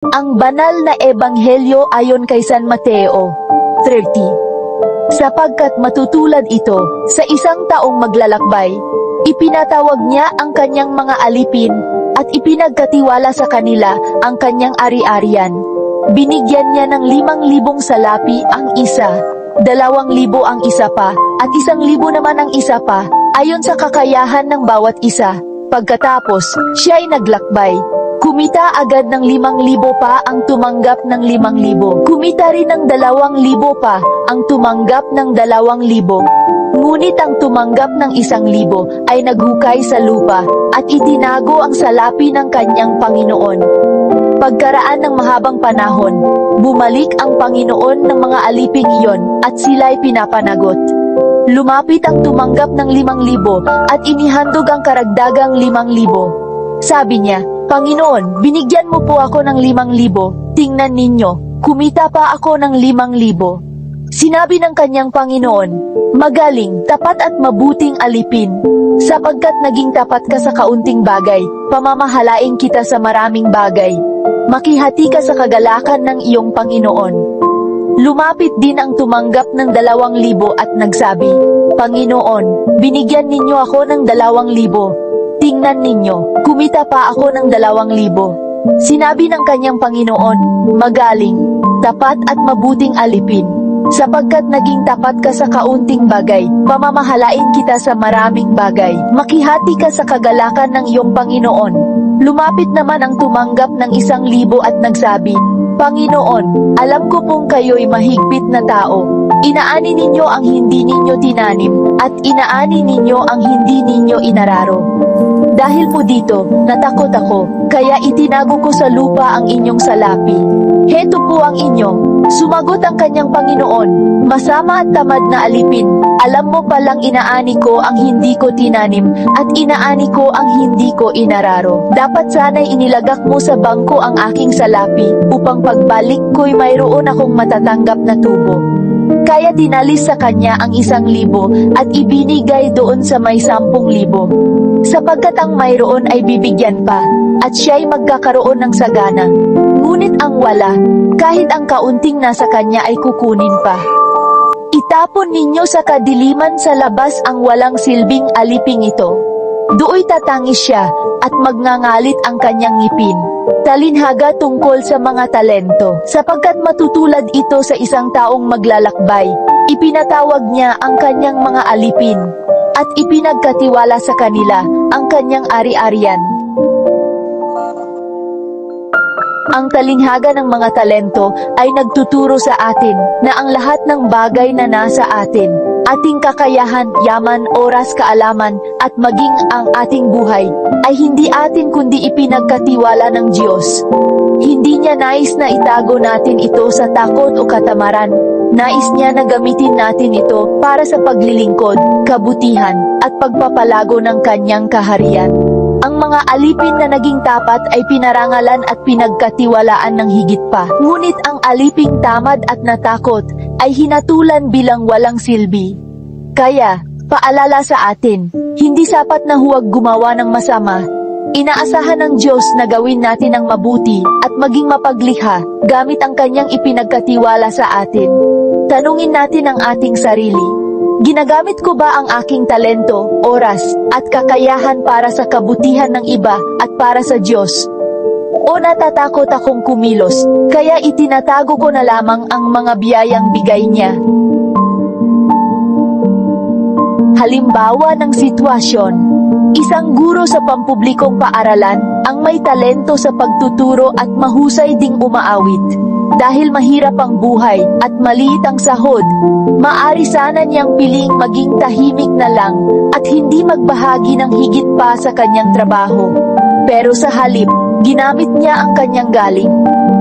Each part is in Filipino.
Ang banal na ebanghelyo ayon kay San Mateo 30. Sapagkat matutulad ito, sa isang taong maglalakbay, ipinatawag niya ang kanyang mga alipin, at ipinagkatiwala sa kanila ang kanyang ari-arian. Binigyan niya ng 5,000 salapi ang isa, 2,000 ang isa pa, at 1,000 naman ang isa pa, ayon sa kakayahan ng bawat isa. Pagkatapos, siya'y naglakbay. Kumita agad ng 5,000 pa ang tumanggap ng 5,000. Kumita rin ng 2,000 pa ang tumanggap ng 2,000. Ngunit ang tumanggap ng 1,000 ay naghukay sa lupa at itinago ang salapi ng kanyang Panginoon. Pagkaraan ng mahabang panahon, bumalik ang Panginoon ng mga aliping iyon at sila'y pinapanagot. Lumapit ang tumanggap ng 5,000 at inihandog ang karagdagang 5,000. Sabi niya, Panginoon, binigyan mo po ako ng 5,000. Tingnan ninyo, kumita pa ako ng 5,000. Sinabi ng kanyang Panginoon, magaling, tapat at mabuting alipin. Sapagkat naging tapat ka sa kaunting bagay, pamamahalain kita sa maraming bagay. Makihati ka sa kagalakan ng iyong Panginoon. Lumapit din ang tumanggap ng 2,000 at nagsabi, Panginoon, binigyan ninyo ako ng 2,000. Tingnan ninyo, kumita pa ako ng 2,000. Sinabi ng kanyang Panginoon, magaling, tapat at mabuting alipin. Sapagkat naging tapat ka sa kaunting bagay, pamamahalain kita sa maraming bagay. Makihati ka sa kagalakan ng iyong Panginoon. Lumapit naman ang tumanggap ng 1,000 at nagsabi, Panginoon, alam ko pong kayo'y mahigpit na tao. Inaani ninyo ang hindi ninyo tinanim, at inaani ninyo ang hindi ninyo inararo. Dahil po dito, natakot ako, kaya itinago ko sa lupa ang inyong salapi. Heto po ang inyo. Sumagot ang kanyang Panginoon, masama at tamad na alipin. Alam mo palang inaani ko ang hindi ko tinanim, at inaani ko ang hindi ko inararo. Dapat sana'y inilagak mo sa bangko ang aking salapi, upang pagbalik ko'y mayroon akong matatanggap na tubo. Kaya tinalis sa kanya ang 1,000 at ibinigay doon sa may 10,000. Sapagkat ang mayroon ay bibigyan pa, at siya'y magkakaroon ng sagana. Ngunit ang wala, kahit ang kaunting nasa kanya ay kukunin pa. Itapon ninyo sa kadiliman sa labas ang walang silbing aliping ito. Dooy tatangis siya, at magngangalit ang kanyang ngipin. Talinhaga tungkol sa mga talento, sapagkat matutulad ito sa isang taong maglalakbay. Ipinatawag niya ang kanyang mga alipin, at ipinagkatiwala sa kanila ang kanyang ari-arian. Ang talinhaga ng mga talento ay nagtuturo sa atin na ang lahat ng bagay na nasa atin, ating kakayahan, yaman, oras, kaalaman, at maging ang ating buhay, ay hindi atin kundi ipinagkatiwala ng Diyos. Hindi niya nais na itago natin ito sa takot o katamaran. Nais niya na gamitin natin ito para sa paglilingkod, kabutihan, at pagpapalago ng kanyang kaharian. Ang mga alipin na naging tapat ay pinarangalan at pinagkatiwalaan ng higit pa. Ngunit ang aliping tamad at natakot ay hinatulan bilang walang silbi. Kaya, paalala sa atin, hindi sapat na huwag gumawa ng masama. Inaasahan ng Diyos na gawin natin ang mabuti at maging mapaglikha gamit ang kanyang ipinagkatiwala sa atin. Tanungin natin ang ating sarili. Ginagamit ko ba ang aking talento, oras, at kakayahan para sa kabutihan ng iba at para sa Diyos? O natatakot akong kumilos, kaya itinatago ko na lamang ang mga biyayang bigay niya? Halimbawa ng sitwasyon, isang guro sa pampublikong paaralan ang may talento sa pagtuturo at mahusay ding umaawit. Dahil mahirap ang buhay at maliit ang sahod, maari sana niyang piling maging tahimik na lang at hindi magbahagi ng higit pa sa kanyang trabaho. Pero sa halip, ginamit niya ang kanyang galing.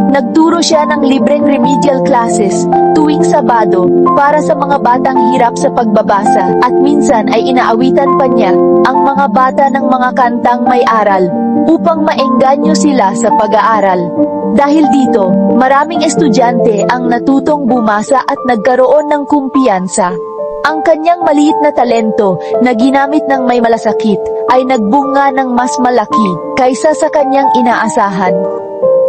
Nagturo siya ng libreng remedial classes tuwing Sabado para sa mga batang hirap sa pagbabasa, at minsan ay inaawitan pa niya ang mga bata ng mga kantang may aral upang maengganyo sila sa pag-aaral. Dahil dito, maraming estudyante ang natutong bumasa at nagkaroon ng kumpiyansa. Ang kanyang maliit na talento na ginamit ng may malasakit ay nagbunga ng mas malaki kaysa sa kanyang inaasahan.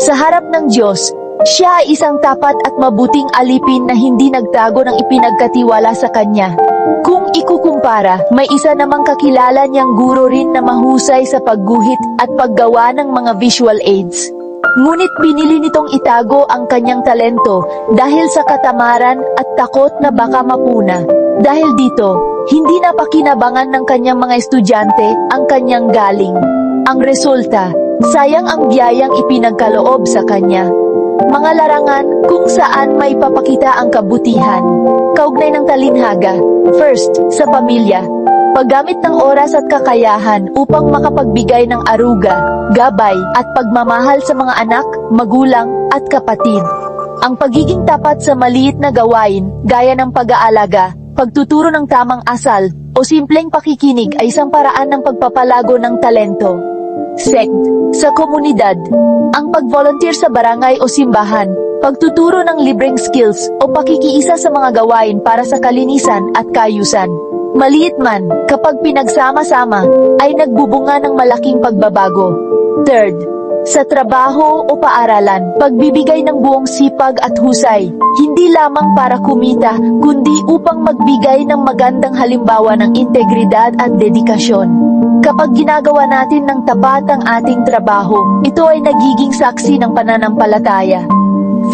Sa harap ng Diyos, siya ay isang tapat at mabuting alipin na hindi nagtago ng ipinagkatiwala sa kanya. Kung ikukumpara, may isa namang kakilala niyang guro rin na mahusay sa pagguhit at paggawa ng mga visual aids. Ngunit pinili nitong itago ang kanyang talento dahil sa katamaran at takot na baka mapuna. Dahil dito, hindi napakinabangan ng kanyang mga estudyante ang kanyang galing. Ang resulta, sayang ang biyayang ipinagkaloob sa kanya. Mga larangan kung saan may papakita ang kabutihan. Kaugnay ng talinhaga. First, sa pamilya. Paggamit ng oras at kakayahan upang makapagbigay ng aruga, gabay at pagmamahal sa mga anak, magulang at kapatid. Ang pagiging tapat sa maliit na gawain, gaya ng pag-aalaga, pagtuturo ng tamang asal, o simpleng pakikinig ay isang paraan ng pagpapalago ng talento. Second, sa komunidad. Ang pag-volunteer sa barangay o simbahan, pagtuturo ng libreng skills o pakikiisa sa mga gawain para sa kalinisan at kaayusan. Maliit man, kapag pinagsama-sama, ay nagbubunga ng malaking pagbabago. Third, sa trabaho o paaralan, pagbibigay ng buong sipag at husay, hindi lamang para kumita, kundi upang magbigay ng magandang halimbawa ng integridad at dedikasyon. Kapag ginagawa natin ng tapat ang ating trabaho, ito ay nagiging saksi ng pananampalataya.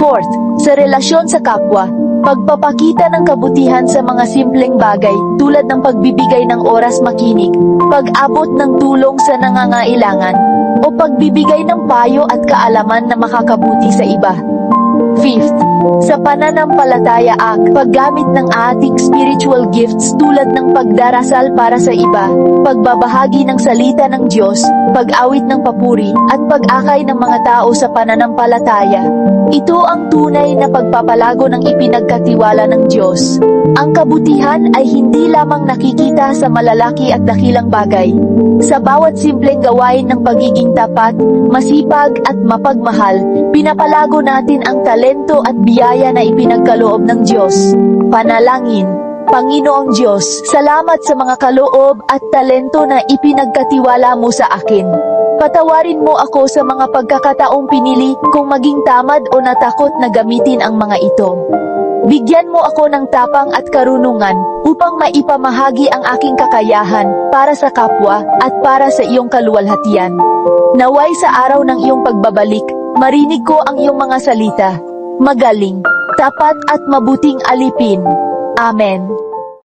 Fourth, sa relasyon sa kapwa, pagpapakita ng kabutihan sa mga simpleng bagay tulad ng pagbibigay ng oras makinig, pag-abot ng tulong sa nangangailangan, o pagbibigay ng payo at kaalaman na makakabuti sa iba. Fifth, sa pananampalataya paggamit ng ating spiritual gifts tulad ng pagdarasal para sa iba, pagbabahagi ng salita ng Diyos, pag-awit ng papuri, at pag-akay ng mga tao sa pananampalataya. Ito ang tunay na pagpapalago ng ipinagkatiwala ng Diyos. Ang kabutihan ay hindi lamang nakikita sa malalaki at dakilang bagay. Sa bawat simpleng gawain ng pagiging tapat, masipag at mapagmahal, pinapalago natin ang talento at biyaya na ipinagkaloob ng Diyos. Panalangin. Panginoong Diyos, salamat sa mga kaloob at talento na ipinagkatiwala mo sa akin. Patawarin mo ako sa mga pagkakataong pinili kung maging tamad o natakot na gamitin ang mga ito. Bigyan mo ako ng tapang at karunungan upang maipamahagi ang aking kakayahan para sa kapwa at para sa iyong kaluwalhatian. Naway sa araw ng iyong pagbabalik, marinig ko ang iyong mga salita. Magaling, tapat at mabuting alipin. Amen.